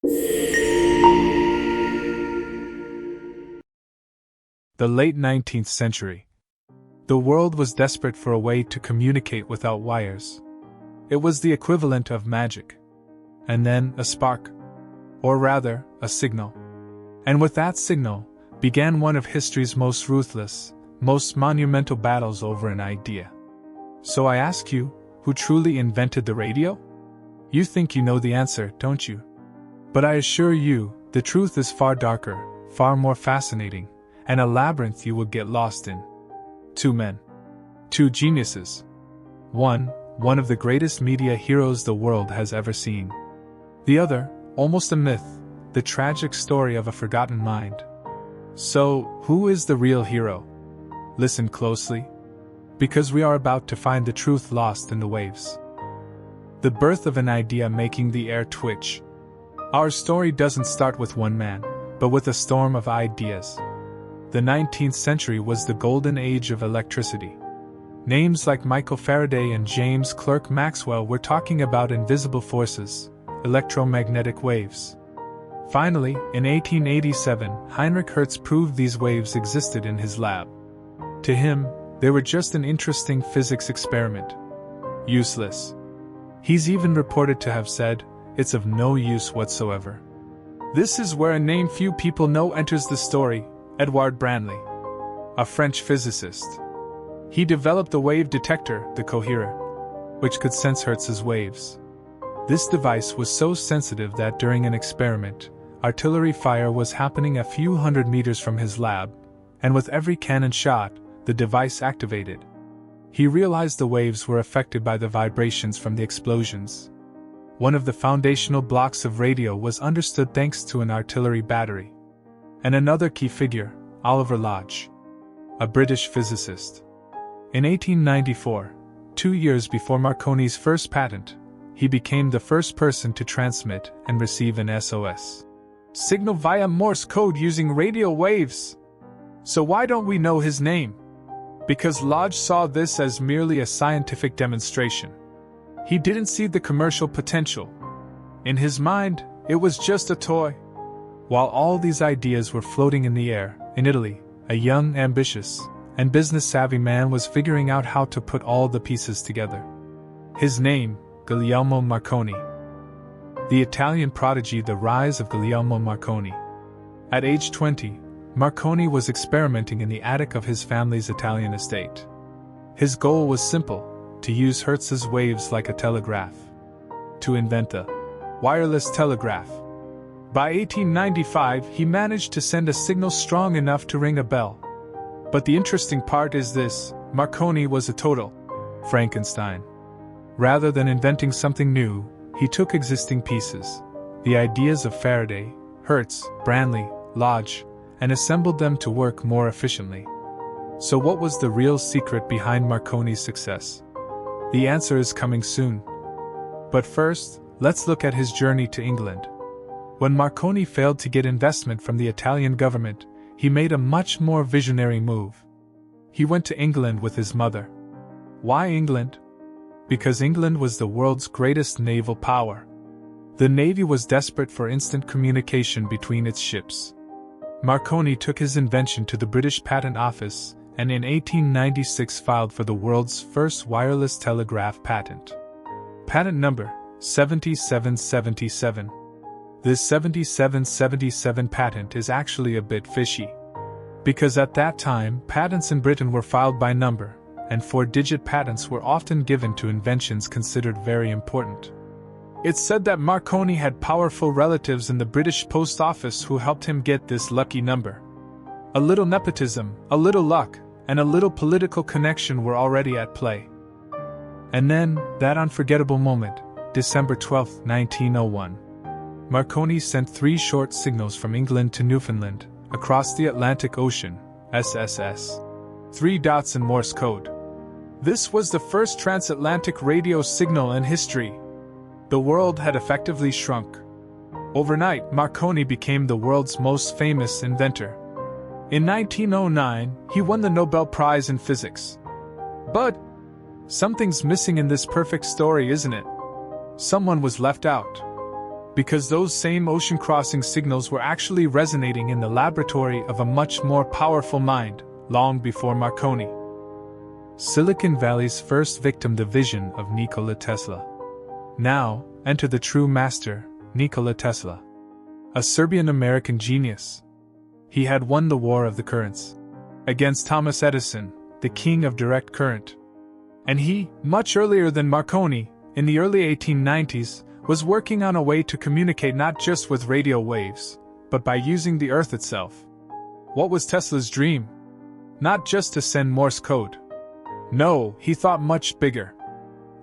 The late 19th century. The world was desperate for a way to communicate without wires. It was the equivalent of magic. And then a spark. Or rather, a signal. And with that signal, began one of history's most ruthless, most monumental battles over an idea. So I ask you, who truly invented the radio? You think you know the answer, don't you? But I assure you, the truth is far darker, far more fascinating, and a labyrinth you will get lost in. Two men. Two geniuses. One of the greatest media heroes the world has ever seen. The other, almost a myth, the tragic story of a forgotten mind. So, who is the real hero? Listen closely, because we are about to find the truth lost in the waves. The birth of an idea making the air twitch. Our story doesn't start with one man, but with a storm of ideas. The 19th century was the golden age of electricity. Names like Michael Faraday and James Clerk Maxwell were talking about invisible forces, electromagnetic waves. Finally, in 1887, Heinrich Hertz proved these waves existed in his lab. To him, they were just an interesting physics experiment. Useless. He's even reported to have said, "It's of no use whatsoever." This is where a name few people know enters the story. Edouard Branly, a French physicist. He developed the wave detector, the coherer, which could sense Hertz's waves. This device was so sensitive that during an experiment, artillery fire was happening a few hundred meters from his lab, and with every cannon shot, the device activated. He realized the waves were affected by the vibrations from the explosions. One of the foundational blocks of radio was understood thanks to an artillery battery. And another key figure, Oliver Lodge, a British physicist. In 1894, 2 years before Marconi's first patent, he became the first person to transmit and receive an SOS signal via Morse code using radio waves. So why don't we know his name? Because Lodge saw this as merely a scientific demonstration. He didn't see the commercial potential. In his mind, it was just a toy. While all these ideas were floating in the air, in Italy, a young, ambitious, and business-savvy man was figuring out how to put all the pieces together. His name, Guglielmo Marconi. The Italian prodigy, the rise of Guglielmo Marconi. At age 20, Marconi was experimenting in the attic of his family's Italian estate. His goal was simple, to use Hertz's waves like a telegraph. To invent the wireless telegraph. By 1895, he managed to send a signal strong enough to ring a bell. But the interesting part is this: Marconi was a total Frankenstein. Rather than inventing something new, he took existing pieces, the ideas of Faraday, Hertz, Branly, Lodge, and assembled them to work more efficiently. So what was the real secret behind Marconi's success? The answer is coming soon. But first, let's look at his journey to England. When Marconi failed to get investment from the Italian government, he made a much more visionary move. He went to England with his mother. Why England? Because England was the world's greatest naval power. The Navy was desperate for instant communication between its ships. Marconi took his invention to the British Patent Office and in 1896 filed for the world's first wireless telegraph patent. Patent number 7777. This 7777 patent is actually a bit fishy. Because at that time, patents in Britain were filed by number, and 4-digit patents were often given to inventions considered very important. It's said that Marconi had powerful relatives in the British Post Office who helped him get this lucky number. A little nepotism, a little luck, and a little political connection were already at play. And then, that unforgettable moment, December 12, 1901. Marconi sent 3 short signals from England to Newfoundland, across the Atlantic Ocean, SSS. 3 dots in Morse code. This was the first transatlantic radio signal in history. The world had effectively shrunk. Overnight, Marconi became the world's most famous inventor. In 1909, he won the Nobel Prize in Physics. But something's missing in this perfect story, isn't it? Someone was left out. Because those same ocean-crossing signals were actually resonating in the laboratory of a much more powerful mind, long before Marconi. Silicon Valley's first victim, the vision of Nikola Tesla. Now, enter the true master, Nikola Tesla. A Serbian-American genius. He had won the War of the Currents against Thomas Edison, the king of direct current. And he, much earlier than Marconi, in the early 1890s, was working on a way to communicate not just with radio waves, but by using the Earth itself. What was Tesla's dream? Not just to send Morse code. No, he thought much bigger.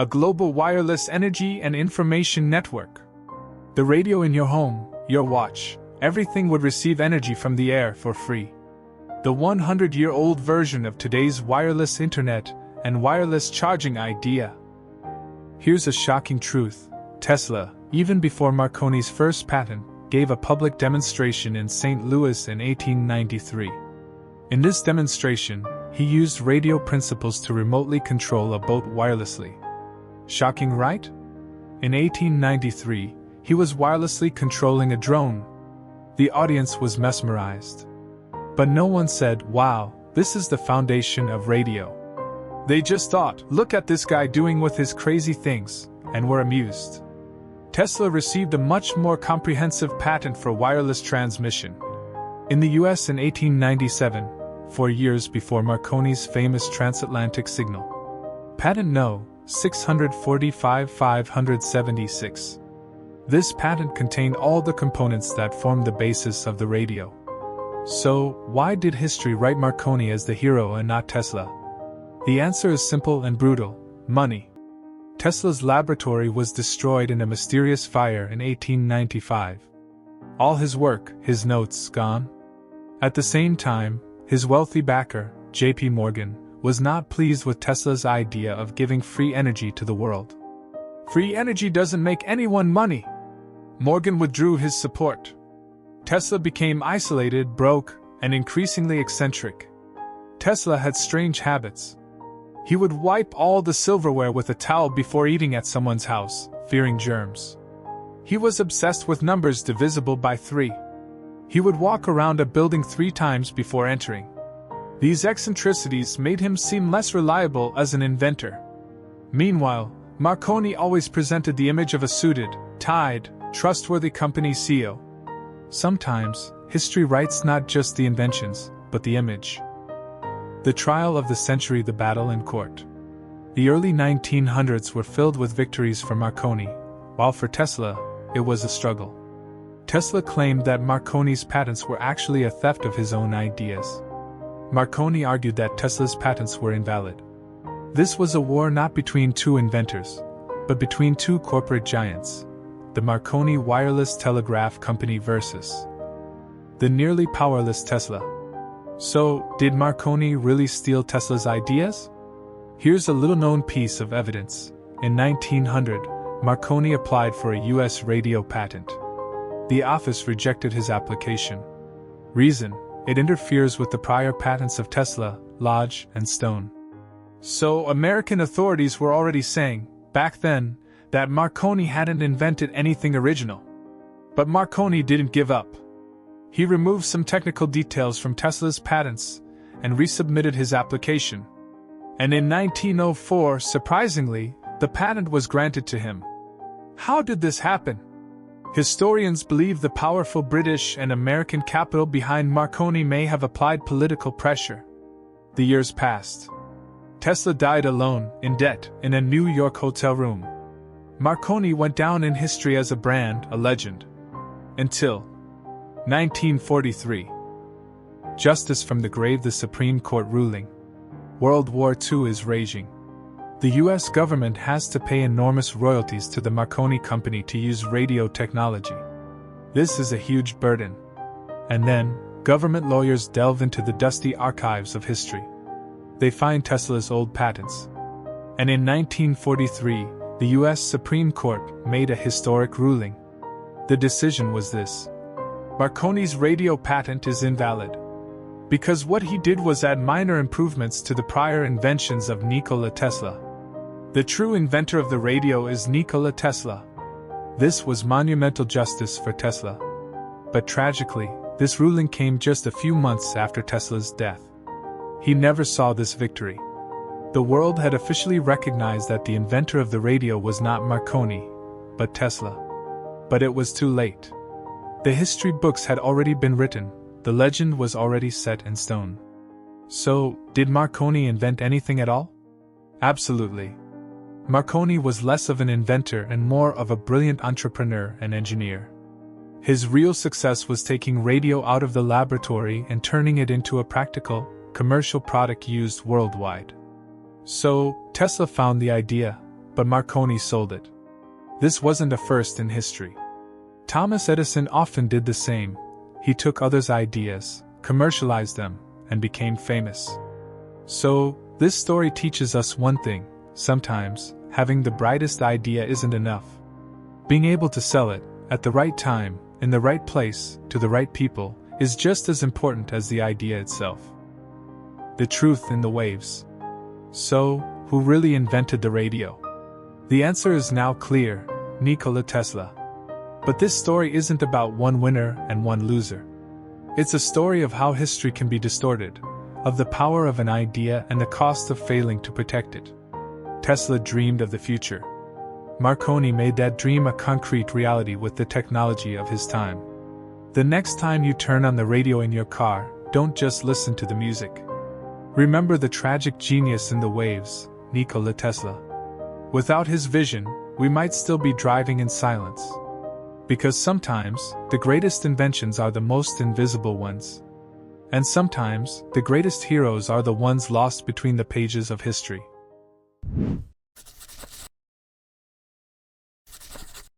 A global wireless energy and information network. The radio in your home, your watch, everything would receive energy from the air for free. The 100-year-old version of today's wireless internet and wireless charging idea. Here's a shocking truth. Tesla, even before Marconi's first patent, gave a public demonstration in St. Louis in 1893. In this demonstration, he used radio principles to remotely control a boat wirelessly. Shocking, right? In 1893, he was wirelessly controlling a drone. The audience was mesmerized. But no one said, "Wow, this is the foundation of radio." They just thought, "Look at this guy doing with his crazy things," and were amused. Tesla received a much more comprehensive patent for wireless transmission. In the US in 1897, 4 years before Marconi's famous transatlantic signal. Patent No. 645-576. This patent contained all the components that formed the basis of the radio. So, why did history write Marconi as the hero and not Tesla? The answer is simple and brutal: money. Tesla's laboratory was destroyed in a mysterious fire in 1895. All his work, his notes, gone. At the same time, his wealthy backer, J.P. Morgan, was not pleased with Tesla's idea of giving free energy to the world. Free energy doesn't make anyone money. Morgan withdrew his support. Tesla became isolated, broke, and increasingly eccentric. Tesla had strange habits. He would wipe all the silverware with a towel before eating at someone's house, fearing germs. He was obsessed with numbers divisible by 3. He would walk around a building 3 times before entering. These eccentricities made him seem less reliable as an inventor. Meanwhile, Marconi always presented the image of a suited, tied, trustworthy company CEO. Sometimes, history writes not just the inventions, but the image. The trial of the century, the battle in court. The early 1900s were filled with victories for Marconi, while for Tesla, it was a struggle. Tesla claimed that Marconi's patents were actually a theft of his own ideas. Marconi argued that Tesla's patents were invalid. This was a war not between 2 inventors, but between 2 corporate giants, the Marconi Wireless Telegraph Company versus the nearly powerless Tesla. So, did Marconi really steal Tesla's ideas? Here's a little-known piece of evidence. In 1900, Marconi applied for a U.S. radio patent. The office rejected his application. Reason: it interferes with the prior patents of Tesla, Lodge, and Stone. So, American authorities were already saying, back then, that Marconi hadn't invented anything original. But Marconi didn't give up. He removed some technical details from Tesla's patents and resubmitted his application. And in 1904, surprisingly, the patent was granted to him. How did this happen? Historians believe the powerful British and American capital behind Marconi may have applied political pressure. The years passed. Tesla died alone, in debt, in a New York hotel room. Marconi went down in history as a brand, a legend. Until 1943. Justice from the grave, the Supreme Court ruling. World War II is raging. The US government has to pay enormous royalties to the Marconi Company to use radio technology. This is a huge burden. And then, government lawyers delve into the dusty archives of history. They find Tesla's old patents. And in 1943, the US Supreme Court made a historic ruling. The decision was this: Marconi's radio patent is invalid. Because what he did was add minor improvements to the prior inventions of Nikola Tesla. The true inventor of the radio is Nikola Tesla. This was monumental justice for Tesla. But tragically, this ruling came just a few months after Tesla's death. He never saw this victory. The world had officially recognized that the inventor of the radio was not Marconi, but Tesla. But it was too late. The history books had already been written, the legend was already set in stone. So, did Marconi invent anything at all? Absolutely. Marconi was less of an inventor and more of a brilliant entrepreneur and engineer. His real success was taking radio out of the laboratory and turning it into a practical, commercial product used worldwide. So, Tesla found the idea, but Marconi sold it. This wasn't a first in history. Thomas Edison often did the same. He took others' ideas, commercialized them, and became famous. So, this story teaches us one thing: sometimes, having the brightest idea isn't enough. Being able to sell it, at the right time, in the right place, to the right people, is just as important as the idea itself. The truth in the waves. So, who really invented the radio? The answer is now clear: Nikola Tesla. But this story isn't about one winner and one loser. It's a story of how history can be distorted, of the power of an idea and the cost of failing to protect it. Tesla dreamed of the future. Marconi made that dream a concrete reality with the technology of his time. The next time you turn on the radio in your car, don't just listen to the music. Remember the tragic genius in the waves, Nikola Tesla. Without his vision, we might still be driving in silence. Because sometimes, the greatest inventions are the most invisible ones. And sometimes, the greatest heroes are the ones lost between the pages of history.